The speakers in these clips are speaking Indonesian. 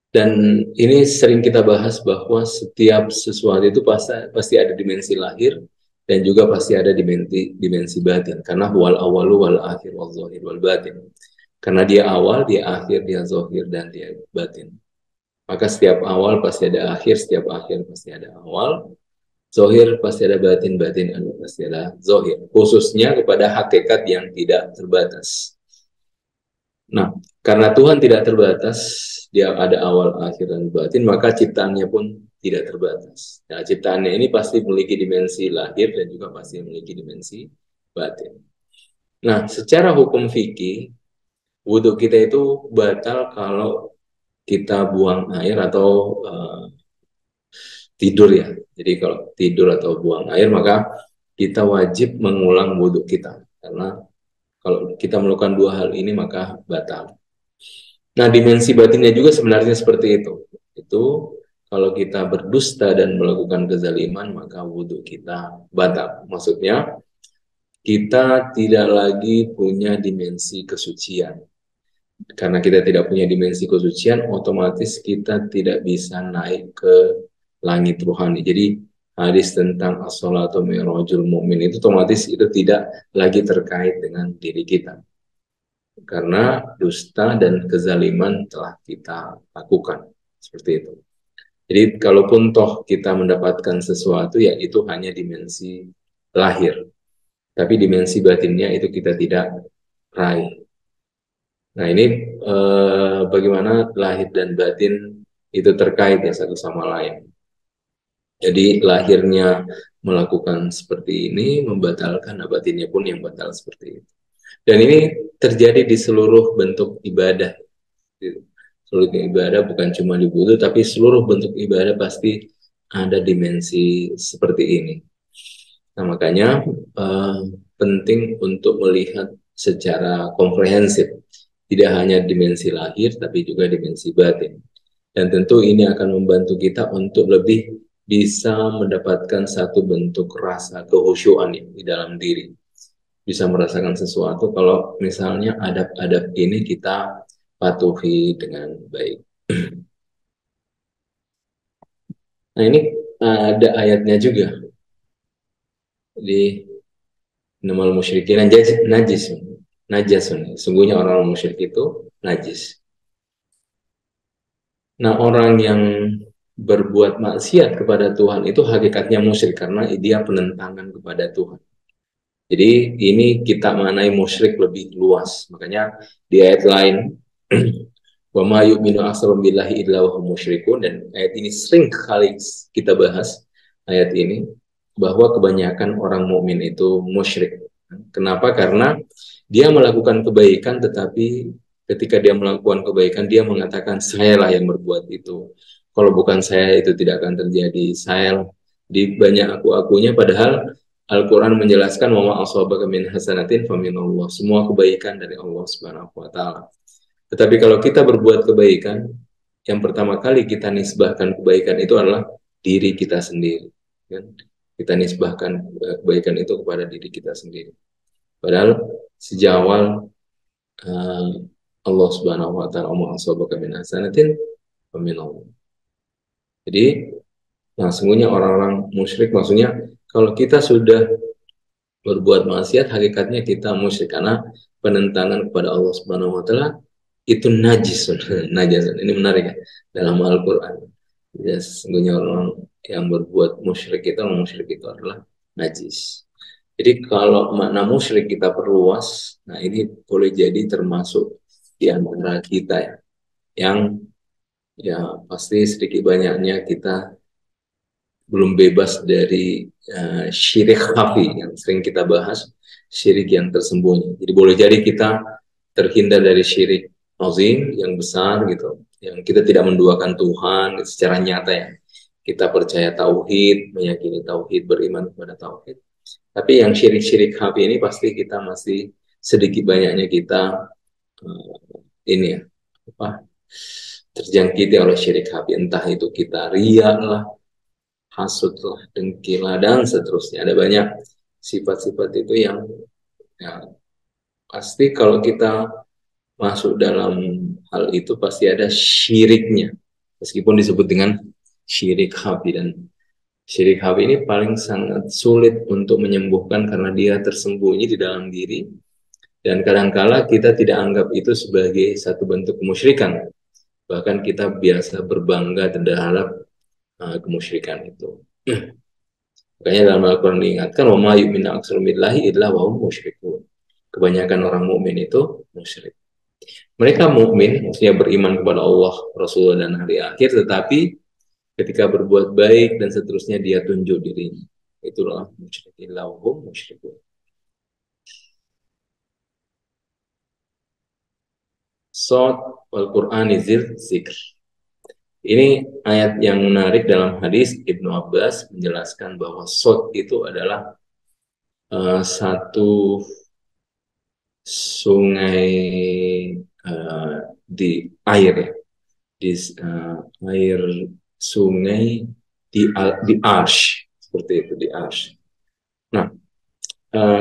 Dan ini sering kita bahas bahwa setiap sesuatu itu pasti ada dimensi lahir dan juga pasti ada dimensi batin. Karena wal awalu wal akhir wal zahir wal batin. Karena dia awal, dia akhir, dia zahir dan dia batin. Maka setiap awal pasti ada akhir, setiap akhir pasti ada awal. Zohir pasti ada batin, batin pasti ada zohir. Khususnya kepada hakikat yang tidak terbatas. Nah, karena Tuhan tidak terbatas, dia ada awal, akhir, dan batin, maka ciptaannya pun tidak terbatas. Nah, ciptaannya ini pasti memiliki dimensi lahir dan juga pasti memiliki dimensi batin. Nah, secara hukum fikih, wudhu kita itu batal kalau kita buang air atau tidur ya. Jadi kalau tidur atau buang air, maka kita wajib mengulang wudhu kita. Karena kalau kita melakukan dua hal ini, maka batal. Nah, dimensi batinnya juga sebenarnya seperti itu. Itu kalau kita berdusta dan melakukan kezaliman, maka wudhu kita batal. Maksudnya, kita tidak lagi punya dimensi kesucian. Karena kita tidak punya dimensi kesucian, otomatis kita tidak bisa naik ke langit rohani. Jadi, hadis tentang as-salatu mi'rajul mu'min itu otomatis itu tidak lagi terkait dengan diri kita karena dusta dan kezaliman telah kita lakukan. Seperti itu. Jadi kalaupun toh kita mendapatkan sesuatu ya itu hanya dimensi lahir. Tapi dimensi batinnya itu kita tidak raih. Nah ini bagaimana lahir dan batin itu terkait ya satu sama lain. Jadi lahirnya melakukan seperti ini membatalkan, nah batinnya pun yang batal seperti itu. Dan ini terjadi di seluruh bentuk ibadah. Seluruh ibadah bukan cuma di wudhu, tapi seluruh bentuk ibadah pasti ada dimensi seperti ini. Nah, makanya eh, penting untuk melihat secara komprehensif, tidak hanya dimensi lahir, tapi juga dimensi batin. Dan tentu ini akan membantu kita untuk lebih bisa mendapatkan satu bentuk rasa kehusyuan di dalam diri. Bisa merasakan sesuatu kalau misalnya adab-adab ini kita patuhi dengan baik. Nah ini ada ayatnya juga di Innamal musyrikin najis. Najasun. Sungguhnya orang musyrik itu najis. Nah, orang yang berbuat maksiat kepada Tuhan itu hakikatnya musyrik karena dia penentangan kepada Tuhan. Jadi ini kita mengenai musyrik lebih luas. Makanya di ayat lain wa ma yu'minu aktsaruhum billahi illa wa hum musyrikun, dan ayat ini sering kali kita bahas ayat ini bahwa kebanyakan orang mukmin itu musyrik. Kenapa? Karena dia melakukan kebaikan tetapi ketika dia melakukan kebaikan dia mengatakan sayalah yang berbuat itu. Kalau bukan saya itu tidak akan terjadi. Saya di banyak aku-akunya padahal Al-Quran menjelaskan wa ma asabaka min hasanatin faminallah. Semua kebaikan dari Allah Subhanahu wa taala. Tetapi kalau kita berbuat kebaikan, yang pertama kali kita nisbahkan kebaikan itu adalah diri kita sendiri. Kan? Kita nisbahkan kebaikan itu kepada diri kita sendiri. Padahal sejak awal uh, Allah Subhanahu wa taala omong asabaka min hasanatin faminallah. Jadi, nah sungguhnya orang-orang musyrik maksudnya kalau kita sudah berbuat maksiat hakikatnya kita musyrik karena penentangan kepada Allah Subhanahu wa taala itu najis. Najis ini menarik ya dalam Al-Qur'an. Ya, sesungguhnya orang yang berbuat musyrik itu orang musyrik itu adalah najis. Jadi kalau makna musyrik kita perluas, nah ini boleh jadi termasuk di antara kita ya, yang ya pasti sedikit banyaknya kita belum bebas dari syirik khafi yang sering kita bahas, syirik yang tersembunyi. Jadi boleh jadi kita terhindar dari syirik azim yang besar gitu, yang kita tidak menduakan Tuhan secara nyata ya. Kita percaya tauhid, meyakini tauhid, beriman kepada tauhid. Tapi yang syirik-syirik khafi ini pasti kita masih sedikit banyaknya kita ini ya apa terjangkiti oleh syirik khafi, entah itu kita riya lah, hasut lah, dengki lah, dan seterusnya. Ada banyak sifat-sifat itu yang ya, pasti kalau kita masuk dalam hal itu pasti ada syiriknya. meskipun disebut dengan syirik khafi. Dan syirik khafi ini paling sangat sulit untuk menyembuhkan karena dia tersembunyi di dalam diri, dan kadangkala kita tidak anggap itu sebagai satu bentuk kemusyrikan, bahkan kita biasa berbangga terhadap kemusyrikan itu. Makanya dalam Al-Quran diingatkan, wa ma yu'minu aktsaruhum billahi illa wa hum musyrikun. Kebanyakan orang mukmin itu musyrik. Mereka mukmin, maksudnya beriman kepada Allah, Rasulullah, dan hari akhir, tetapi ketika berbuat baik dan seterusnya dia tunjuk dirinya. Itulah musyrik, illa wa hum musyrikun. Sot wal Qur'an izir zikr. Ini ayat yang menarik dalam hadis Ibnu Abbas menjelaskan bahwa sot itu adalah satu sungai di air ya, di air sungai di arsh, seperti itu, di arsh. Nah,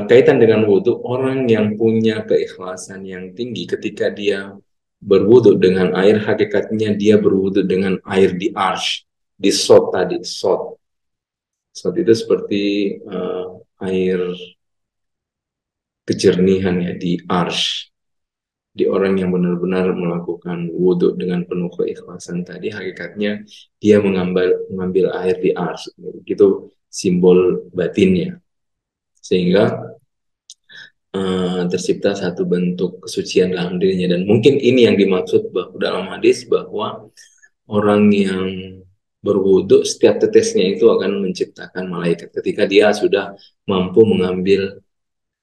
kaitan dengan wudhu, orang yang punya keikhlasan yang tinggi ketika dia berwudhu dengan air, hakikatnya dia berwudhu dengan air di arsh, di sot tadi. Sot itu seperti air kejernihan ya, di arsh. Di orang yang benar-benar melakukan wudhu dengan penuh keikhlasan tadi, hakikatnya dia mengambil air di ars. Itu simbol batinnya. Sehingga tercipta satu bentuk kesucian dalam dirinya. Dan mungkin ini yang dimaksud dalam hadis, bahwa orang yang berwudhu, setiap tetesnya itu akan menciptakan malaikat ketika dia sudah mampu mengambil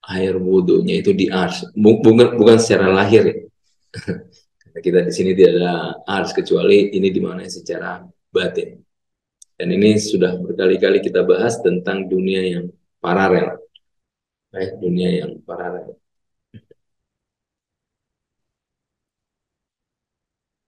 air wudhunya itu di ars. Bukan secara lahir ya. Kita di sini tidak ada ars, kecuali ini dimana secara batin. Dan ini sudah berkali-kali kita bahas tentang dunia yang paralel, dunia yang paralel.